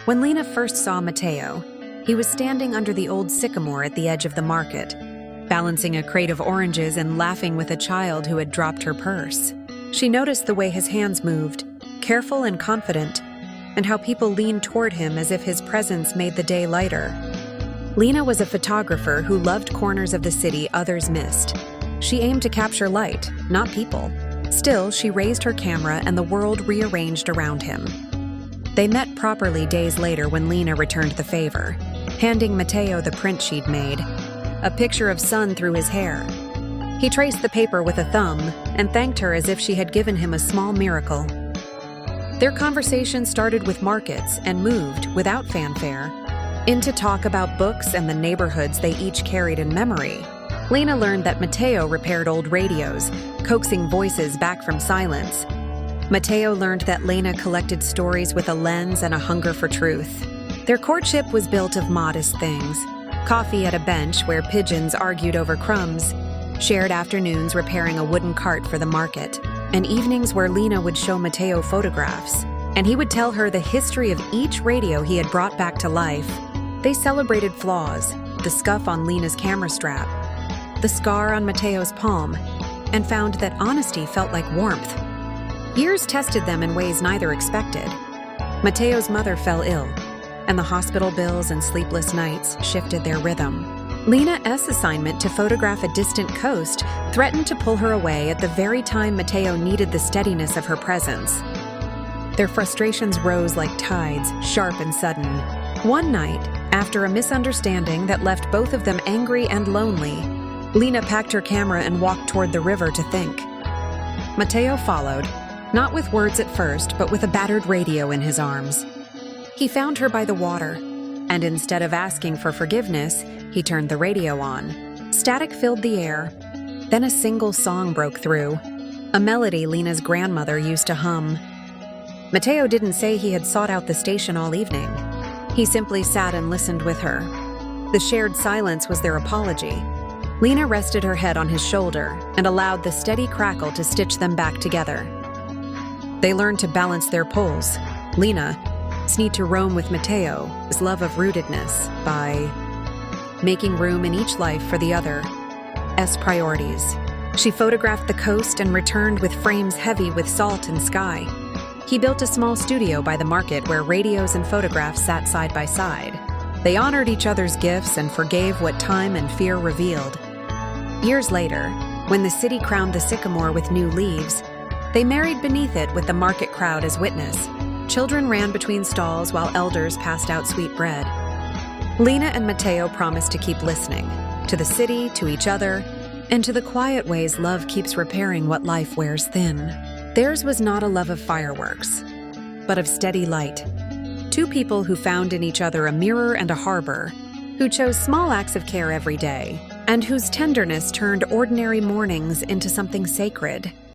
When Lena first saw Mateo, he was standing under the old sycamore at the edge of the market, balancing a crate of oranges and laughing with a child who had dropped her purse. She noticed the way his hands moved, careful and confident, and how people leaned toward him as if his presence made the day lighter. Lena was a photographer who loved corners of the city others missed. She aimed to capture light, not people. Still, she raised her camera and the world rearranged around him. They met properly days later when Lena returned the favor, handing Mateo the print she'd made, a picture of sun through his hair. He traced the paper with a thumb and thanked her as if she had given him a small miracle. Their conversation started with markets and moved, without fanfare, into talk about books and the neighborhoods they each carried in memory. Lena learned that Mateo repaired old radios, coaxing voices back from silence. Mateo learned that Lena collected stories with a lens and a hunger for truth. Their courtship was built of modest things: coffee at a bench where pigeons argued over crumbs, shared afternoons repairing a wooden cart for the market, and evenings where Lena would show Mateo photographs, and he would tell her the history of each radio he had brought back to life. They celebrated flaws, the scuff on Lena's camera strap, the scar on Mateo's palm, and found that honesty felt like warmth. Years tested them in ways neither expected. Mateo's mother fell ill, and the hospital bills and sleepless nights shifted their rhythm. Lena's assignment to photograph a distant coast threatened to pull her away at the very time Mateo needed the steadiness of her presence. Their frustrations rose like tides, sharp and sudden. One night, after a misunderstanding that left both of them angry and lonely, Lena packed her camera and walked toward the river to think. Mateo followed, not with words at first, but with a battered radio in his arms. He found her by the water, and instead of asking for forgiveness, he turned the radio on. Static filled the air. Then a single song broke through, a melody Lena's grandmother used to hum. Mateo didn't say he had sought out the station all evening. He simply sat and listened with her. The shared silence was their apology. Lena rested her head on his shoulder and allowed the steady crackle to stitch them back together. They learned to balance their poles. Lena's need to roam with Mateo's love of rootedness by making room in each life for the other's priorities. She photographed the coast and returned with frames heavy with salt and sky. He built a small studio by the market where radios and photographs sat side by side. They honored each other's gifts and forgave what time and fear revealed. Years later, when the city crowned the sycamore with new leaves, they married beneath it with the market crowd as witness. Children ran between stalls while elders passed out sweet bread. Lena and Mateo promised to keep listening, to the city, to each other, and to the quiet ways love keeps repairing what life wears thin. Theirs was not a love of fireworks, but of steady light. Two people who found in each other a mirror and a harbor, who chose small acts of care every day, and whose tenderness turned ordinary mornings into something sacred.